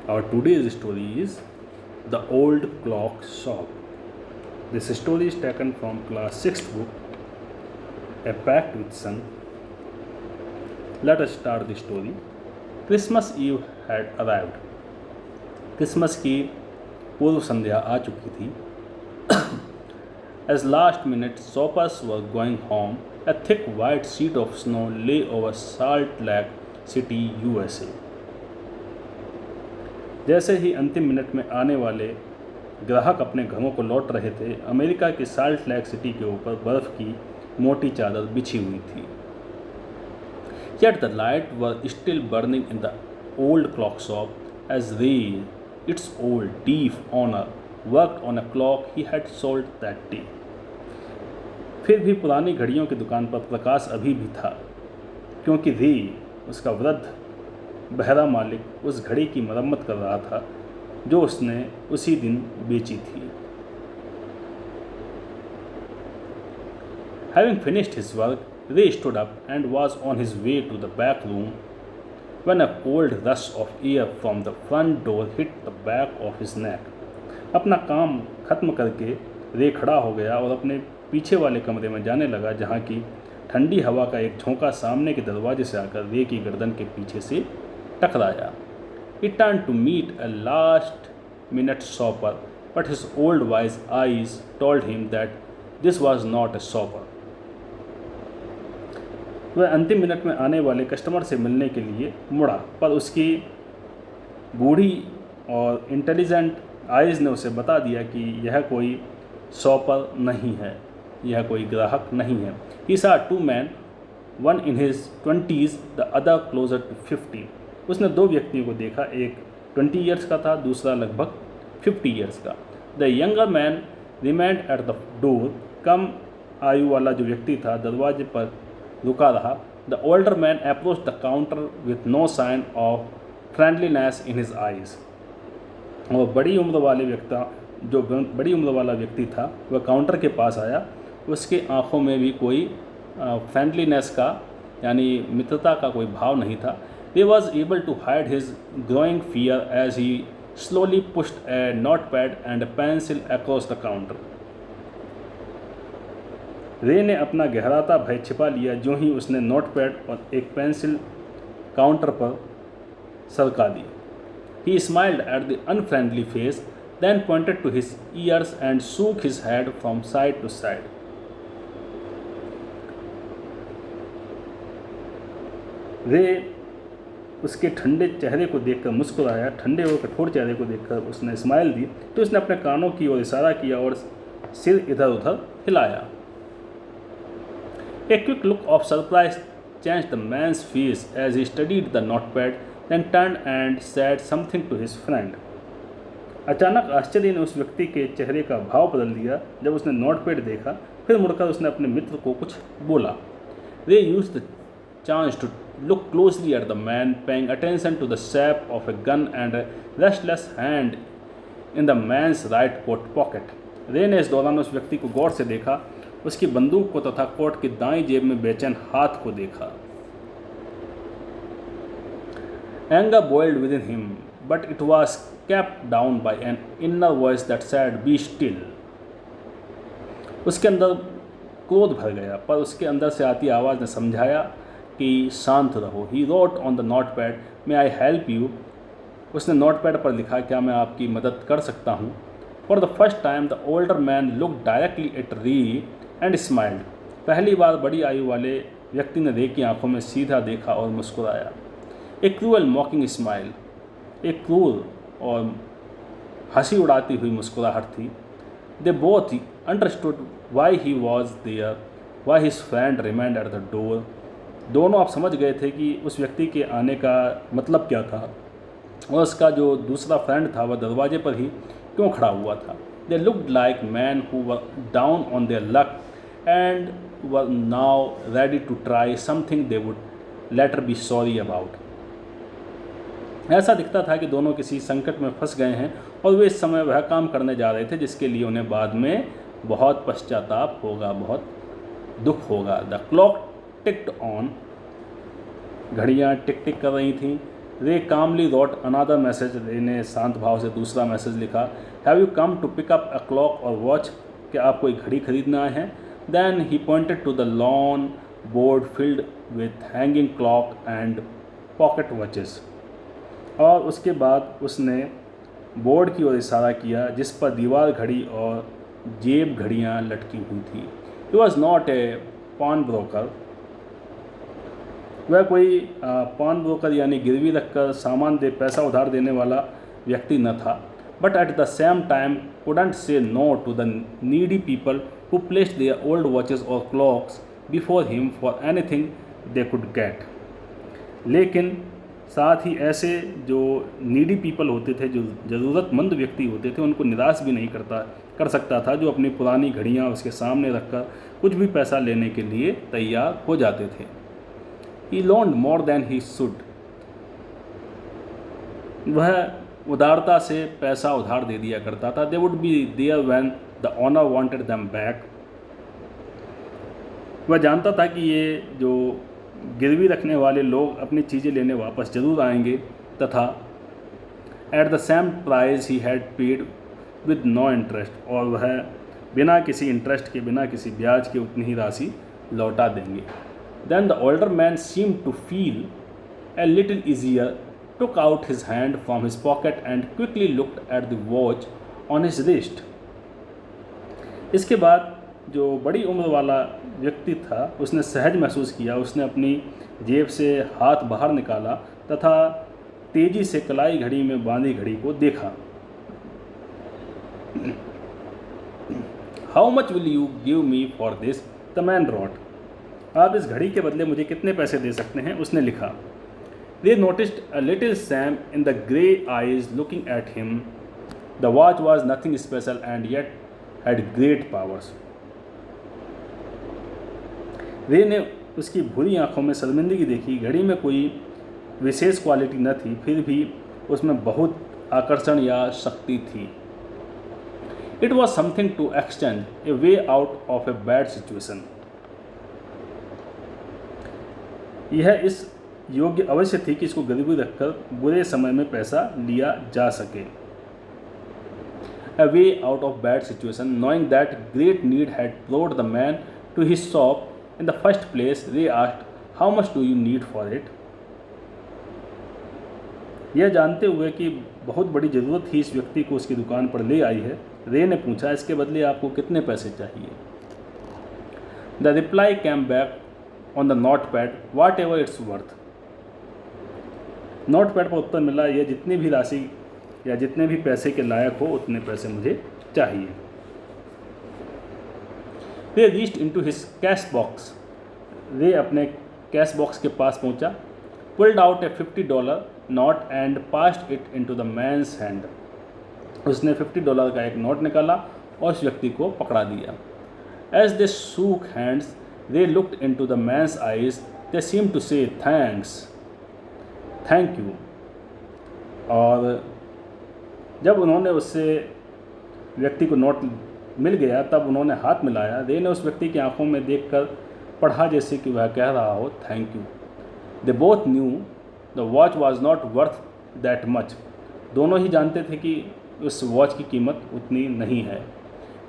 Our today's story is The Old Clock Shop. This story is taken from class 6th book, A Pact with Sun. Let us start the story. Christmas Eve had arrived. Christmas की पूर्व संध्या आ चुकी थी. As last minute shoppers were going home, a thick white sheet of snow lay over Salt Lake City, USA. जैसे ही अंतिम minute में आने वाले ग्राहक अपने घरों को लौट रहे थे, अमेरिका के साल्ट लेक सिटी के ऊपर बर्फ़ की मोटी चादर बिछी हुई थी. Yet the light was still burning in the old clock shop as Ray, its old thief owner, worked on a clock he had sold that day. फिर भी पुरानी घड़ियों की दुकान पर प्रकाश अभी भी था, क्योंकि रे, उसका वृद्ध बहरा मालिक, उस घड़ी की मरम्मत कर रहा था जो उसने उसी दिन बेची थी. Having finished his work, Ray stood up and was on his way to the back room when a cold rush of air from the front door hit the back of his neck. अपना काम खत्म करके रे खड़ा हो गया और अपने पीछे वाले कमरे में जाने लगा, जहाँ की ठंडी हवा का एक झोंका सामने के दरवाजे से आकर रे की गर्दन के पीछे से टकराया. He turned to meet a last-minute shopper, but his old wise eyes told him that this was not a shopper. वह अंतिम मिनट में आने वाले कस्टमर से मिलने के लिए मुड़ा, पर उसकी बूढ़ी और इंटेलिजेंट आइज़ ने उसे बता दिया कि यह कोई शॉपर नहीं है, यह कोई ग्राहक नहीं है. He saw two men, one in his 20s, the other closer to 50. उसने दो व्यक्तियों को देखा, एक 20 ईयर्स का था, दूसरा लगभग 50 ईयर्स का. The younger man remained at the door. कम आयु वाला जो व्यक्ति था दरवाजे पर रुका रहा. The older man approach the counter with no sign of friendliness in his eyes. और बड़ी उम्र वाला व्यक्ति था वह काउंटर के पास आया. उसके आँखों में भी कोई फ्रेंडलीनेस का यानी मित्रता का कोई भाव नहीं था. He was able to hide his growing fear as he slowly pushed a notepad and a pencil across the counter. रे ने अपना गहराता भय छिपा लिया जो ही उसने नोटपैड और एक पेंसिल काउंटर पर सरका दी. He smiled at the unfriendly face, then pointed to his ears and shook his head from side to side. रे उसके ठंडे चेहरे को देखकर मुस्कुराया. ठंडे और कठोर चेहरे को देखकर उसने स्माइल दी तो उसने अपने कानों की ओर इशारा किया और सिर इधर उधर हिलाया. A quick look of surprise changed the man's face as he studied the notepad, then turned and said something to his friend. अचानक आश्चर्य ने उस व्यक्ति के चेहरे का भाव बदल दिया जब उसने नोटपैड देखा. फिर मुड़कर उसने अपने मित्र को कुछ बोला. Ray used the chance to look closely at the man, paying attention to the shape of a gun and a restless hand in the man's right coat pocket. रे ने इस दौरान उस व्यक्ति को गौर से देखा, उसकी बंदूक को तथा कोट की दाईं जेब में बेचैन हाथ को देखा. Anger boiled within him, but it was kept down by an inner voice that said, "Be still." उसके अंदर क्रोध भर गया, पर उसके अंदर से आती आवाज़ ने समझाया कि शांत रहो. He wrote on the notepad, "May I help you?" उसने नोटपैड पर लिखा, क्या मैं आपकी मदद कर सकता हूँ. For the first time, the older man looked directly at Ray and smiled. पहली बार बड़ी आयु वाले व्यक्ति ने रे की आंखों में सीधा देखा और मुस्कुराया. A cruel mocking smile, एक क्रूर और हंसी उड़ाती हुई मुस्कुराहट थी. They both understood why he was there, why his friend remained at the door. दोनों आप समझ गए थे कि उस व्यक्ति के आने का मतलब क्या था और उसका जो दूसरा फ्रेंड था वह दरवाजे पर ही क्यों खड़ा हुआ था. They looked like men who were down on their luck and were now ready to try something they would later be sorry about. ऐसा दिखता था कि दोनों किसी संकट में फंस गए हैं और वे इस समय वह काम करने जा रहे थे जिसके लिए उन्हें बाद में बहुत पश्चाताप होगा, बहुत दुख होगा. The clock ticked on. घड़ियाँ टिक टिक कर रही थीं. रे कामली रॉट अनादर मैसेज, रे ने शांत भाव से दूसरा मैसेज लिखा, have you come to pick up a clock और वॉच, क्या आप कोई घड़ी खरीदना आए हैं? Then he pointed to the lawn board filled with hanging clock and pocket watches, और उसके बाद उसने बोर्ड की ओर इशारा किया जिस पर दीवार घड़ी और जेब घड़ियाँ लटकी हुई थी। He was not a pawn broker, वह कोई पॉन ब्रोकर यानी गिरवी रखकर सामान दे पैसा उधार देने वाला व्यक्ति न था, but at the same time couldn't say no to the needy people who placed their old watches और clocks before him for anything they could get. लेकिन साथ ही ऐसे जो नीडी पीपल होते थे, जो ज़रूरतमंद व्यक्ति होते थे, उनको निराश भी नहीं कर सकता था, जो अपनी पुरानी घड़ियाँ उसके सामने रखकर कुछ भी पैसा लेने के लिए तैयार हो जाते थे। He loaned more than he should, वह उदारता से पैसा उधार दे दिया करता था। They would be there when the owner wanted them back, वह जानता था कि ये जो गिरवी रखने वाले लोग अपनी चीज़ें लेने वापस ज़रूर आएंगे, तथा at the same price he had paid with no interest, और वह बिना किसी इंटरेस्ट के, बिना किसी ब्याज के उतनी ही राशि लौटा देंगे। Then the older man seemed to feel a little easier, took out his hand from his pocket and quickly looked at the watch on his wrist. इसके बाद जो बड़ी उम्र वाला व्यक्ति था, उसने सहज महसूस किया, उसने अपनी जेब से हाथ बाहर निकाला तथा तेजी से कलाई घड़ी में बांधी घड़ी को देखा। How much will you give me for this? The man wrote. आप इस घड़ी के बदले मुझे कितने पैसे दे सकते हैं? उसने लिखा। They noticed a little Sam in the grey eyes looking at him. The watch was nothing special and yet had great powers. रे ने उसकी भूरी आंखों में शर्मिंदगी देखी। घड़ी में कोई विशेष क्वालिटी न थी, फिर भी उसमें बहुत आकर्षण या शक्ति थी। It was something to extend a way out of a bad situation. यह इस योग्य अवश्य थी कि इसको गिरवी रखकर बुरे समय में पैसा लिया जा सके। A way out of bad situation, knowing that great need had brought the man to his shop in the first place, Ray asked, "How much do you need for it?" यह जानते हुए कि बहुत बड़ी ज़रूरत ही इस व्यक्ति को उसकी दुकान पर ले आई है, रे ने पूछा, इसके बदले आपको कितने पैसे चाहिए? The reply came back on the notepad, whatever it's worth. Notepad पर उत्तर मिला, यह जितनी भी राशि या जितने भी पैसे के लायक हो उतने पैसे मुझे चाहिए। Ray reached into his cash box, Ray अपने कैश बॉक्स के पास पहुंचा, pulled out a $50 note and passed it into the man's hand, उसने $50 का एक नोट निकाला और उस व्यक्ति को पकड़ा दिया। As they shook hands, they looked into the man's eyes, they seemed to say thanks, thank you, और जब उन्होंने उससे व्यक्ति को नोट मिल गया तब उन्होंने हाथ मिलाया। रे ने उस व्यक्ति की आंखों में देखकर पढ़ा जैसे कि वह कह रहा हो thank you. They both new the watch was not worth that much, दोनों ही जानते थे कि उस वॉच की कीमत उतनी नहीं है।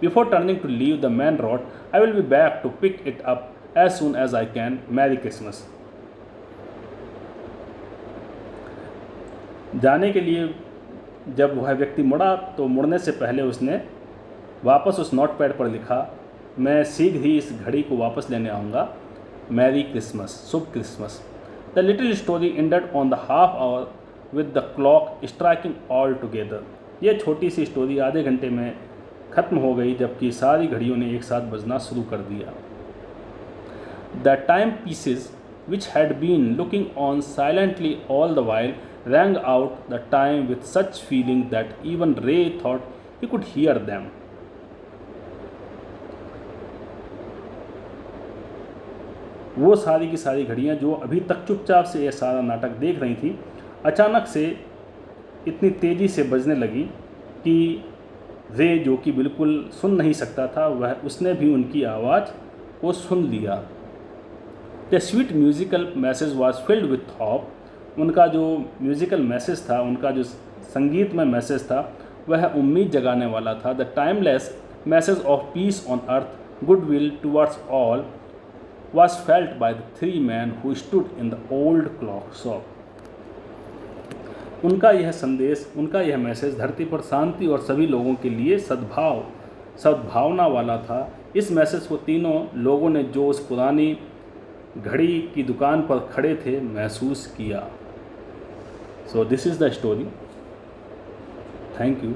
Before turning to leave, the man wrote, "I will be back to pick it up as soon as I can. Merry Christmas." जाने के लिए जब वह व्यक्ति मुड़ा तो मुड़ने से पहले उसने वापस उस नोटपैड पर लिखा, मैं शीघ्र ही इस घड़ी को वापस लेने आऊँगा। Merry Christmas, Shubh Christmas. The little story ended on the half hour with the clock striking all together. यह छोटी सी स्टोरी आधे घंटे में ख़त्म हो गई जबकि सारी घड़ियों ने एक साथ बजना शुरू कर दिया। The timepieces which had been looking on silently all the while rang out the time with such feeling that even Ray thought he could hear them. वो सारी की सारी घड़ियाँ जो अभी तक चुपचाप से यह सारा नाटक देख रही थी, अचानक से इतनी तेज़ी से बजने लगी कि रे, जो कि बिल्कुल सुन नहीं सकता था, वह उसने भी उनकी आवाज़ को सुन लिया। The sweet musical message was filled with hope, उनका जो म्यूज़िकल मैसेज था, उनका जो संगीतमय मैसेज था, वह उम्मीद जगाने वाला था। The timeless message of peace on earth, goodwill towards all was felt by the three men who stood in the old clock shop. उनका यह संदेश, उनका यह मैसेज धरती पर शांति और सभी लोगों के लिए सद्भावना वाला था। इस मैसेज को तीनों लोगों ने जो उस पुरानी घड़ी की दुकान पर खड़े थे महसूस किया। So this is the story. Thank you.